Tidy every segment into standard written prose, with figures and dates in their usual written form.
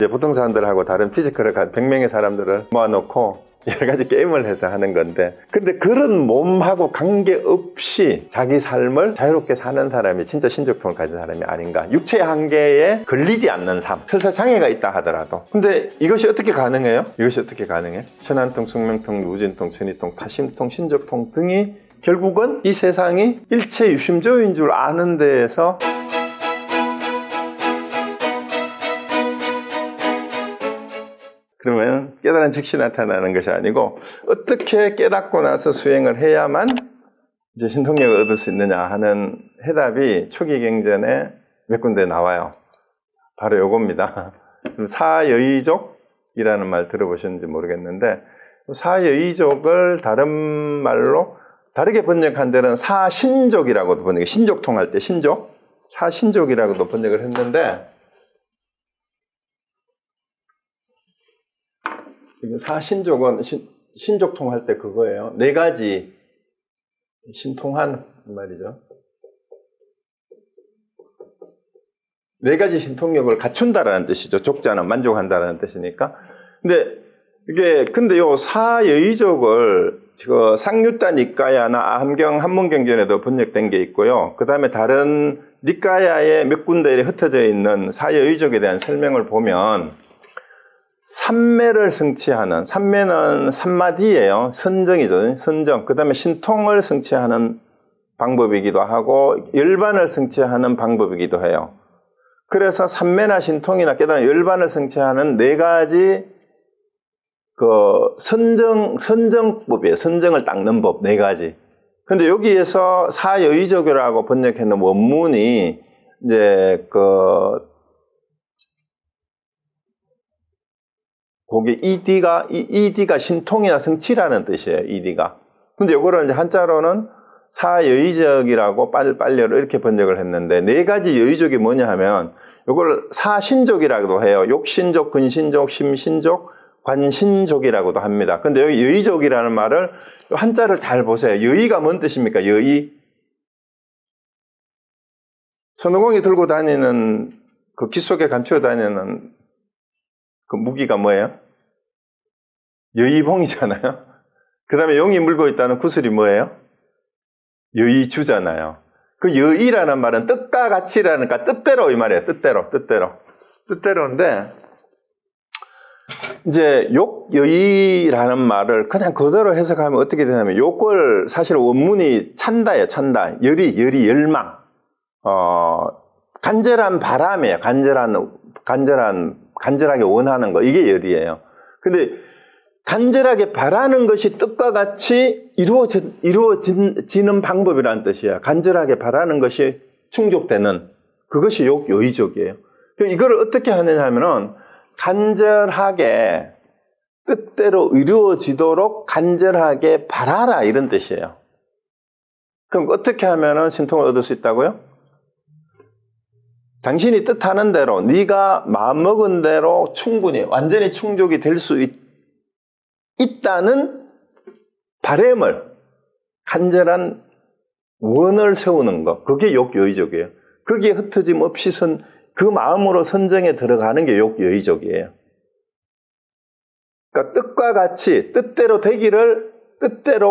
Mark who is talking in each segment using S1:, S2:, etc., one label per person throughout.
S1: 이제 보통 사람들하고 다른 피지컬을 100명의 사람들을 모아놓고 여러 가지 게임을 해서 하는 건데, 근데 그런 몸하고 관계없이 자기 삶을 자유롭게 사는 사람이 진짜 신족통을 가진 사람이 아닌가. 육체의 한계에 걸리지 않는 삶, 설사 장애가 있다 하더라도. 근데 이것이 어떻게 가능해요? 이것이 어떻게 가능해? 천안통, 숙명통, 무진통, 천이통, 타심통, 신족통 등이 결국은 이 세상이 일체 유심조인 줄 아는 데에서 그러면 깨달은 즉시 나타나는 것이 아니고 어떻게 깨닫고 나서 수행을 해야만 이제 신통력을 얻을 수 있느냐 하는 해답이 초기 경전에 몇 군데 나와요. 바로 요겁니다. 사여의족이라는 말 들어보셨는지 모르겠는데, 사여의족을 다른 말로 다르게 번역한 데는 사신족이라고도 번역해. 신족통 할 때 신족, 사신족이라고도 번역을 했는데, 사신족은 신족통 할 때 그거예요. 네 가지 신통한 말이죠. 네 가지 신통력을 갖춘다라는 뜻이죠. 족자는 만족한다라는 뜻이니까. 근데 요 사여의족을 상유타 니까야나 함경 한문경전에도 번역된 게 있고요. 그 다음에 다른 니까야의 몇 군데에 흩어져 있는 사여의족에 대한 설명을 보면, 삼매를 성취하는, 삼매는 삼마디예요. 선정이죠. 선정. 그 다음에 신통을 성취하는 방법이기도 하고 열반을 성취하는 방법이기도 해요. 그래서 삼매나 신통이나 깨달은 열반을 성취하는 네 가지 선정법이에요. 선정을 닦는 법 네 가지. 근데 여기에서 사여의족이라고 번역했는 원문이 이제 거기 이디가 신통이나 성취라는 뜻이에요. 이디가. 근데 요거를 이제 한자로는 사여의족이라고 빨리로 이렇게 번역을 했는데, 네 가지 여의족이 뭐냐 하면 요걸 사신족이라고도 해요. 욕신족, 근신족, 심신족, 관신족이라고도 합니다. 근데 여기 여의족이라는 말을 한자를 잘 보세요. 여의가 뭔 뜻입니까? 여의. 손오공이 들고 다니는 그 귀 속에 감추어 다니는 그 무기가 뭐예요? 여의봉이잖아요. 그 다음에 용이 물고 있다는 구슬이 뭐예요? 여의주잖아요. 그 여의라는 말은 뜻과 같이라니까 뜻대로 이 말이에요. 뜻대로인데, 이제 욕여의라는 말을 그냥 그대로 해석하면 어떻게 되냐면, 욕을 사실 원문이 찬다예요. 찬다. 열망. 간절한 바람이에요. 간절하게 원하는 거. 이게 열이에요. 근데 간절하게 바라는 것이 뜻과 같이 이루어지는 방법이라는 뜻이에요. 간절하게 바라는 것이 충족되는 그것이 여의족이에요. 이걸 어떻게 하느냐 하면은 간절하게 뜻대로 이루어지도록 간절하게 바라라 이런 뜻이에요. 그럼 어떻게 하면은 신통을 얻을 수 있다고요? 당신이 뜻하는 대로, 네가 마음먹은 대로 충분히 완전히 충족이 될 수 있다는 바램을, 간절한 원을 세우는 것, 그게 욕여의족이에요. 거기에 흩어짐 없이 그 마음으로 선정에 들어가는 게 욕여의족이에요. 그러니까 뜻과 같이 뜻대로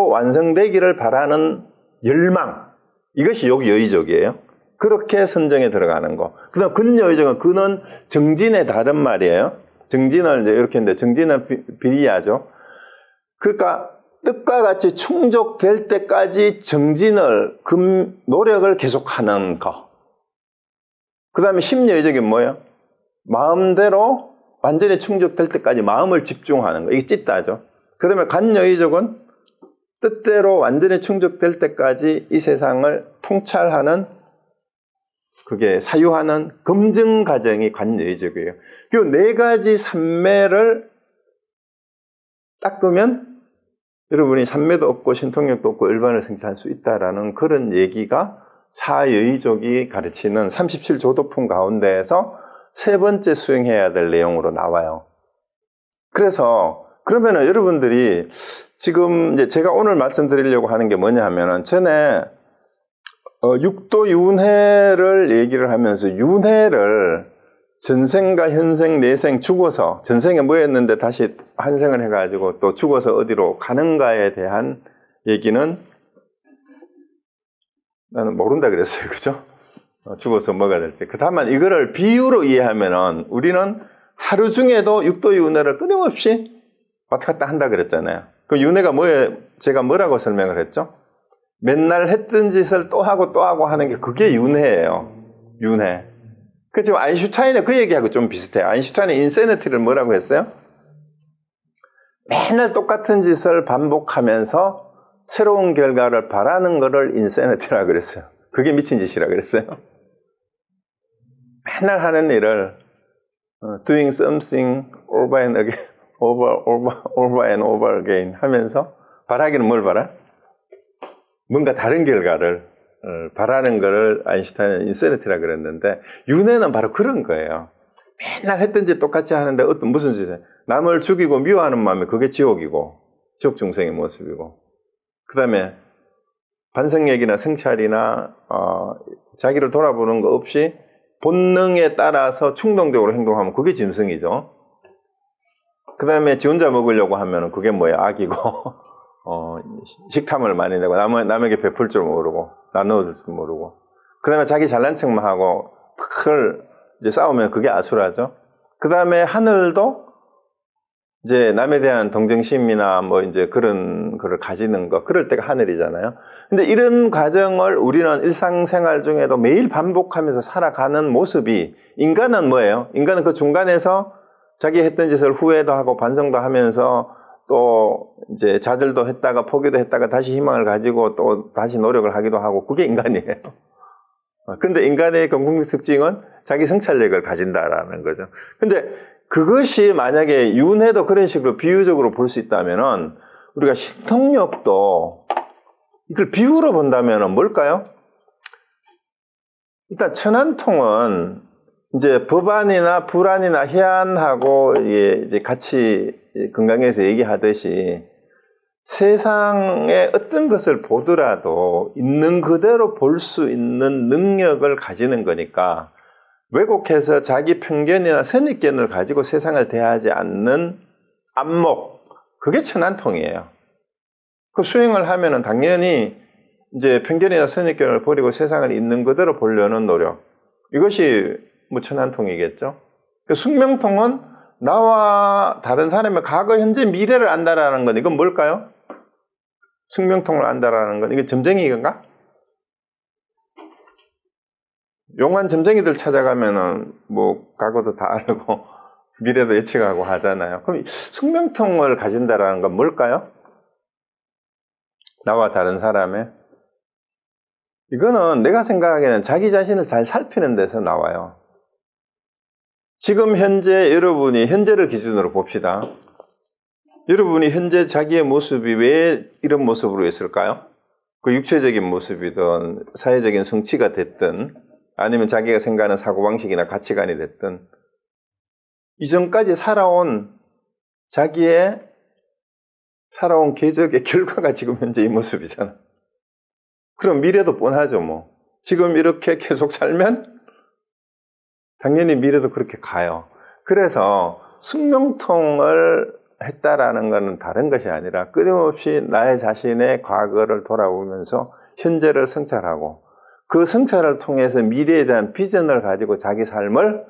S1: 완성되기를 바라는 열망, 이것이 욕여의족이에요. 그렇게 선정에 들어가는 거. 그 다음 근여의족은, 그는 정진의 다른 말이에요. 정진을 이제 이렇게 했는데, 정진은 비리야죠. 그러니까 뜻과 같이 충족될 때까지 정진을, 노력을 계속하는 거. 그 다음에 심여의족이 뭐예요? 마음대로 완전히 충족될 때까지 마음을 집중하는 거. 이게 찢다죠. 그 다음에 관여의족은 뜻대로 완전히 충족될 때까지 이 세상을 통찰하는, 그게 사유하는 검증 과정이 관여의족이에요. 그 네 가지 삼매를 닦으면 여러분이 삼매도 없고 신통력도 없고 열반을 성취할 수 있다라는 그런 얘기가 사여의족이 가르치는 37조도품 가운데에서 세 번째 수행해야 될 내용으로 나와요. 그래서 그러면은 여러분들이 지금 이제 제가 오늘 말씀드리려고 하는 게 뭐냐 하면은, 전에 육도 윤회를 얘기를 하면서 윤회를 전생과 현생, 내생, 죽어서 전생에 뭐였는데 다시 환생을 해가지고 또 죽어서 어디로 가는가에 대한 얘기는 나는 모른다 그랬어요. 그죠? 죽어서 뭐가 될지. 다만 이거를 비유로 이해하면은 우리는 하루 중에도 육도의 윤회를 끊임없이 왔다 갔다 한다 그랬잖아요. 그 윤회가 뭐예요? 제가 뭐라고 설명을 했죠? 맨날 했던 짓을 또 하고 하는 게 그게 윤회예요. 윤회. 그 지금 아인슈타인의 그 얘기하고 좀 비슷해요. 아인슈타인의 인세니티를 뭐라고 했어요? 맨날 똑같은 짓을 반복하면서 새로운 결과를 바라는 거를 인세니티라고 그랬어요. 그게 미친 짓이라 그랬어요. 맨날 하는 일을 doing something over and again, over and over again 하면서 바라기는 뭘 바라? 뭔가 다른 결과를 바라는 거를 아인슈타인은 인세니티라 그랬는데 윤회는 바로 그런 거예요. 맨날 했던 짓 똑같이 하는데 어떤 무슨 짓에 남을 죽이고 미워하는 마음이 그게 지옥이고 지옥 중생의 모습이고 그 다음에 반성얘기나 성찰이나 자기를 돌아보는 거 없이 본능에 따라서 충동적으로 행동하면 그게 짐승이죠. 그 다음에 지 혼자 먹으려고 하면 그게 뭐예요? 악이고 식탐을 많이 내고 남에게 베풀 줄 모르고 나눠줄 줄 모르고 그 다음에 자기 잘난 척만 하고 그걸 이제 싸우면 그게 아수라죠. 그 다음에 하늘도 이제 남에 대한 동정심이나 뭐 이제 그런 거를 가지는 거 그럴 때가 하늘이잖아요. 근데 이런 과정을 우리는 일상생활 중에도 매일 반복하면서 살아가는 모습이 인간은 뭐예요? 인간은 그 중간에서 자기 했던 짓을 후회도 하고 반성도 하면서 또 이제 좌절도 했다가 포기도 했다가 다시 희망을 가지고 또 다시 노력을 하기도 하고 그게 인간이에요. 근데 인간의 공통적 특징은 자기 성찰력을 가진다라는 거죠. 근데 그것이 만약에 윤회도 그런 식으로 비유적으로 볼 수 있다면은 우리가 신통력도 이걸 비유로 본다면은 뭘까요? 일단 천안통은 이제 법안이나 불안이나 해안하고 이제 같이 건강에서 얘기하듯이 세상에 어떤 것을 보더라도 있는 그대로 볼 수 있는 능력을 가지는 거니까 왜곡해서 자기 편견이나 선입견을 가지고 세상을 대하지 않는 안목, 그게 천안통이에요. 그 수행을 하면은 당연히 이제 편견이나 선입견을 버리고 세상을 있는 그대로 보려는 노력, 이것이 뭐 천안통이겠죠. 그 숙명통은 나와 다른 사람의 과거, 현재, 미래를 안다라는 건 이건 뭘까요? 숙명통을 안다라는 건 이게 점쟁이인가? 용한 점쟁이들 찾아가면은 뭐 과거도 다 알고 미래도 예측하고 하잖아요. 그럼 숙명통을 가진다라는 건 뭘까요? 나와 다른 사람의 이거는 내가 생각하기에는 자기 자신을 잘 살피는 데서 나와요. 지금 현재 여러분이 현재를 기준으로 봅시다. 여러분이 현재 자기의 모습이 왜 이런 모습으로 있을까요? 그 육체적인 모습이든 사회적인 성취가 됐든 아니면 자기가 생각하는 사고방식이나 가치관이 됐든 이전까지 살아온 자기의 살아온 궤적의 결과가 지금 현재 이 모습이잖아. 그럼 미래도 뻔하죠 뭐. 지금 이렇게 계속 살면 당연히 미래도 그렇게 가요. 그래서 숙명통을 했다라는 것은 다른 것이 아니라 끊임없이 나의 자신의 과거를 돌아보면서 현재를 성찰하고 그 성찰을 통해서 미래에 대한 비전을 가지고 자기 삶을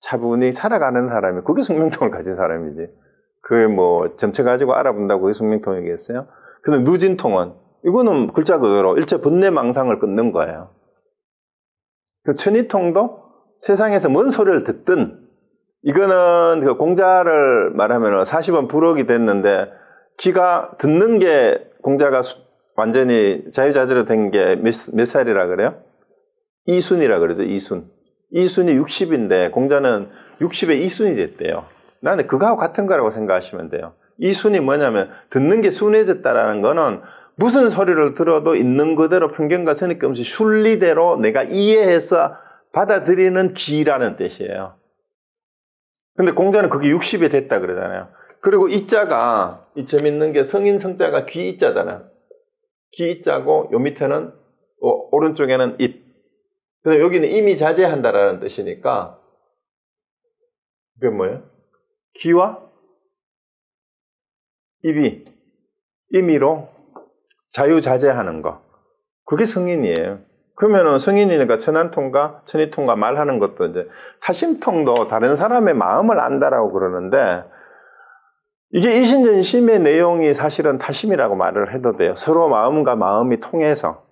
S1: 차분히 살아가는 사람이 그게 숙명통을 가진 사람이지. 그게 뭐 점쳐가지고 알아본다고 그게 숙명통이겠어요? 근데 누진통은 이거는 글자 그대로 일체 번뇌망상을 끊는 거예요. 그 천이통도 세상에서 뭔 소리를 듣든 이거는 그 공자를 말하면 40원 불억이 됐는데 귀가 듣는 게 공자가 완전히 자유자재로 된 게 몇 살이라 그래요? 이순이라 그러죠. 이순이 60인데 공자는 60에 이순이 됐대요. 나는 그거하고 같은 거라고 생각하시면 돼요. 이순이 뭐냐면 듣는 게 순해졌다라는 거는 무슨 소리를 들어도 있는 그대로 편견과 선입견 없이 순리대로 내가 이해해서 받아들이는 귀라는 뜻이에요. 근데 공자는 그게 60에 됐다 그러잖아요. 그리고 이자가 이 재밌는 게 성인 성자가 귀 이자잖아. 귀 이자고 요 밑에는 오른쪽에는 입. 그래서 여기는 이미 자제한다라는 뜻이니까 그게 뭐예요? 귀와 입이 임의로 자유자재하는 거. 그게 성인이에요. 그러면은 성인이니까 천안통과 천이통과 말하는 것도 이제 타심통도 다른 사람의 마음을 안다라고 그러는데 이게 이신전심의 내용이 사실은 타심이라고 말을 해도 돼요. 서로 마음과 마음이 통해서.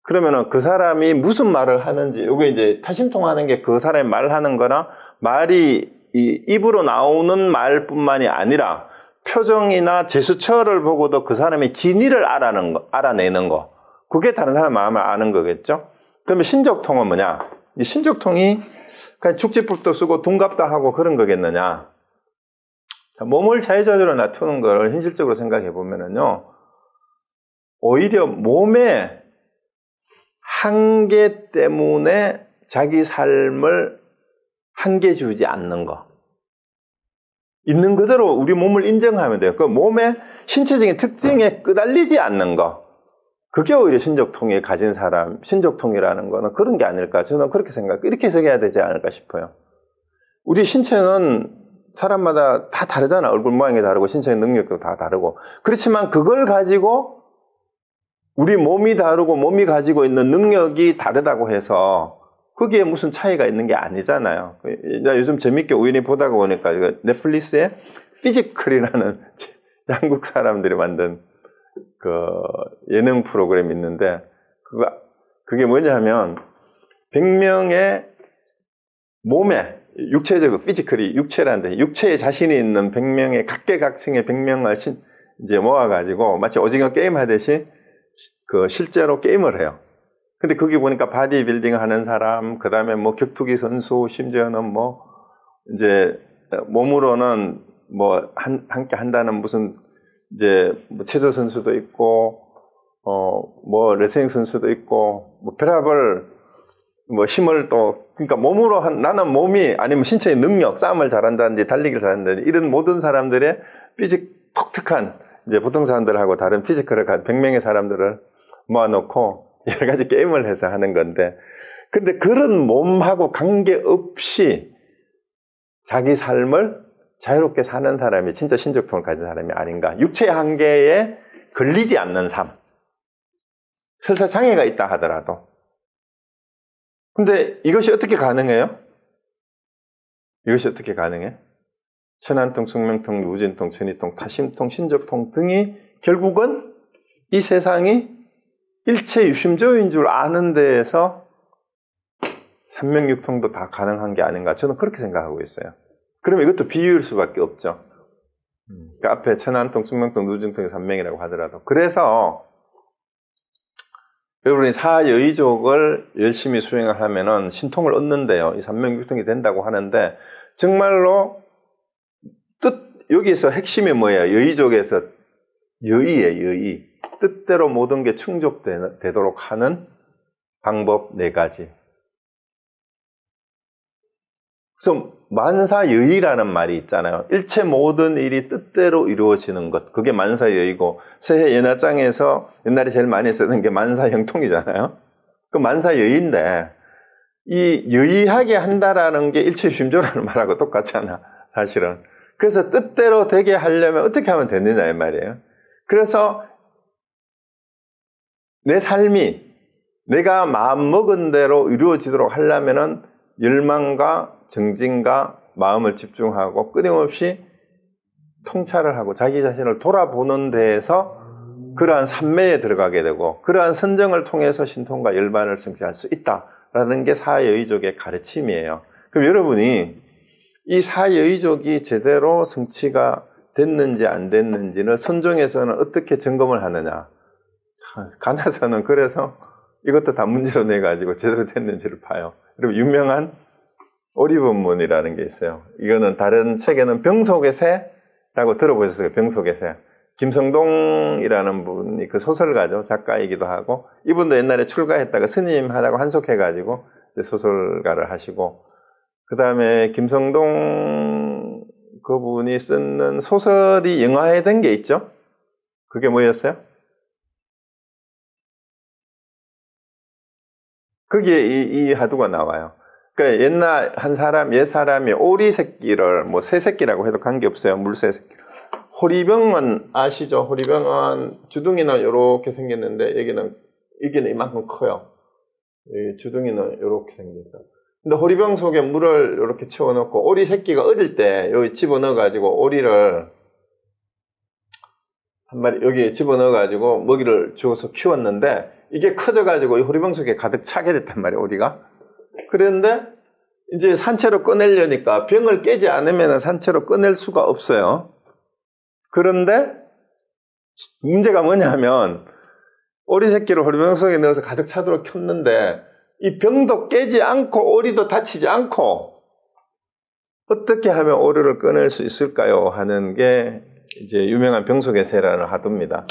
S1: 그러면은 그 사람이 무슨 말을 하는지, 이게 이제 타심통하는 게 그 사람이 말하는 거나 말이 이 입으로 나오는 말뿐만이 아니라 표정이나 제스처를 보고도 그 사람의 진의를 알아내는 거. 그게 다른 사람 마음을 아는 거겠죠? 그러면 신적통은 뭐냐? 이 신적통이 그냥 축지법도 쓰고 둔갑도 하고 그런 거겠느냐? 자, 몸을 자유자재로 놔두는 걸 현실적으로 생각해 보면은요, 오히려 몸의 한계 때문에 자기 삶을 한계 주지 않는 거. 있는 그대로 우리 몸을 인정하면 돼요. 그 몸의 신체적인 특징에 끄달리지 않는 거. 그게 오히려 신적통이 가진 사람, 신적통이라는 거는 그런 게 아닐까. 저는 그렇게 이렇게 해석해야 되지 않을까 싶어요. 우리 신체는 사람마다 다 다르잖아. 얼굴 모양이 다르고 신체의 능력도 다 다르고. 그렇지만 그걸 가지고 우리 몸이 다르고 몸이 가지고 있는 능력이 다르다고 해서 거기에 무슨 차이가 있는 게 아니잖아요. 나 요즘 재밌게 우연히 보다가 보니까 넷플릭스에 피지컬이라는 한국 사람들이 만든 그 예능 프로그램이 있는데 그게 뭐냐 하면 100명의 몸에 육체적으로 피지컬이 육체라는데 육체에 자신이 있는 100명의 각계각층의 100명을 이제 모아가지고 마치 오징어 게임 하듯이 그 실제로 게임을 해요. 근데 거기 보니까 바디빌딩 하는 사람, 그 다음에 뭐 격투기 선수, 심지어는 뭐 이제 몸으로는 뭐 함께 한다는 무슨 이제 뭐 체조 선수도 있고, 뭐 레슬링 선수도 있고, 뭐 별의별 뭐 힘을 또 그러니까 몸으로 나는 몸이 아니면 신체의 능력, 싸움을 잘한다든지 달리기를 잘한다든지 이런 모든 사람들의 독특한 이제 보통 사람들하고 다른 피지컬을 가진 100명의 사람들을 모아놓고 여러 가지 게임을 해서 하는 건데, 근데 그런 몸하고 관계없이 자기 삶을 자유롭게 사는 사람이 진짜 신적통을 가진 사람이 아닌가. 육체의 한계에 걸리지 않는 삶. 설사 장애가 있다 하더라도. 근데 이것이 어떻게 가능해요? 이것이 어떻게 가능해? 천안통, 숙명통, 유진통, 천이통, 타심통, 신적통 등이 결국은 이 세상이 일체 유심조인 줄 아는 데에서 삼명육통도 다 가능한 게 아닌가. 저는 그렇게 생각하고 있어요. 그러면 이것도 비유일 수밖에 없죠. 그 앞에 천안통, 숙명통, 유진통이 삼명이라고 하더라도. 그래서 여러분이 사여의족을 열심히 수행을 하면은 신통을 얻는데요. 이 삼명육통이 된다고 하는데 정말로 여기서 핵심이 뭐예요? 여의족에서 여의예요, 여의. 뜻대로 모든 게 충족되도록 하는 방법 4가지. 그래서 만사여의라는 말이 있잖아요. 일체 모든 일이 뜻대로 이루어지는 것. 그게 만사여의고, 새해 연하장에서 옛날에 제일 많이 쓰던 게 만사형통이잖아요. 그 만사여의인데, 이 여의하게 한다라는 게 일체심조라는 말하고 똑같잖아, 사실은. 그래서 뜻대로 되게 하려면 어떻게 하면 되느냐, 이 말이에요. 그래서 내 삶이 내가 마음먹은 대로 이루어지도록 하려면은 열망과 정진과 마음을 집중하고 끊임없이 통찰을 하고 자기 자신을 돌아보는 데에서 그러한 삼매에 들어가게 되고 그러한 선정을 통해서 신통과 열반을 성취할 수 있다라는 게 사여의족의 가르침이에요. 그럼 여러분이 이 사여의족이 제대로 성취가 됐는지 안 됐는지를 선종에서는 어떻게 점검을 하느냐. 간에서는 그래서 이것도 다 문제로 내가지고 제대로 됐는지를 봐요. 그리고 유명한 오리본문이라는 게 있어요. 이거는 다른 책에는 병속의 새라고 들어보셨어요? 병속의 새. 김성동이라는 분이 그 소설가죠. 작가이기도 하고 이분도 옛날에 출가했다가 스님 하다가 한속해가지고 소설가를 하시고 그 다음에 김성동 그분이 쓰는 소설이 영화화된 게 있죠. 그게 뭐였어요? 거기에 이 하두가 나와요. 그러니까 옛날 한 사람, 옛 사람이 오리 새끼를 뭐 새 새끼라고 해도 관계없어요. 물새 새끼. 호리병은 아시죠? 호리병은 주둥이는 이렇게 생겼는데 여기는 이만큼 커요. 이 주둥이는 이렇게 생겼다. 근데 호리병 속에 물을 이렇게 채워넣고 오리 새끼가 어릴 때 여기 집어넣어가지고 오리를 한 마리 여기에 집어넣어가지고 먹이를 주어서 키웠는데 이게 커져가지고 이 호리병 속에 가득 차게 됐단 말이에요, 오리가. 그런데 이제 산채로 꺼내려니까 병을 깨지 않으면 산채로 꺼낼 수가 없어요. 그런데 문제가 뭐냐면 오리 새끼를 호리병 속에 넣어서 가득 차도록 켰는데 이 병도 깨지 않고 오리도 다치지 않고 어떻게 하면 오리를 꺼낼 수 있을까요? 하는 게 이제 유명한 병 속의 세라는 하도입니다.